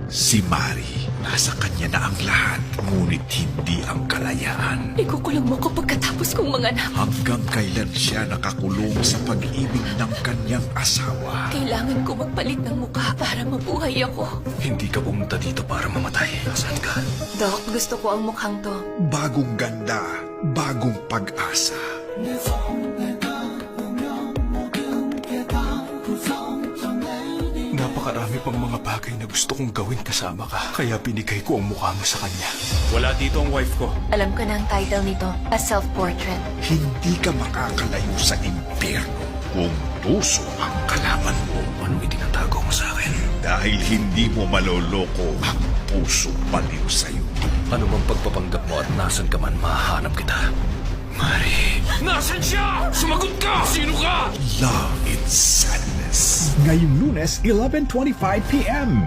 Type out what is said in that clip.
Si Mari, nasa kanya na ang lahat, ngunit hindi ang kalayaan. Ikukulong mo ko pagkatapos kong manganak. Hanggang kailan siya nakakulong sa pag-ibig ng kanyang asawa. Kailangan ko magpalit ng mukha para mabuhay ako. Hindi ka pumunta dito para mamatay. Nasaan ka? Doc, gusto ko ang mukhang to. Bagong ganda, bagong pag-asa. Napakarami pang mga bagay na gusto kong gawin kasama ka. Kaya binigay ko ang mukha mo sa kanya. Wala dito ang wife ko. Alam ko na ang title nito, A Self-Portrait. Hindi ka makakalayo sa impyerno kung puso ang kalaman mo. Anong itinatago mo sa akin? Dahil hindi mo maloloko ang puso baliw sa'yo. Ano mang pagpapanggap mo at nasan ka man, mahahanap kita. Mari! Nasaan siya? Sumagot ka! Sino ka? Love in Sadness. Ngayong Lunes, 11:25 p.m.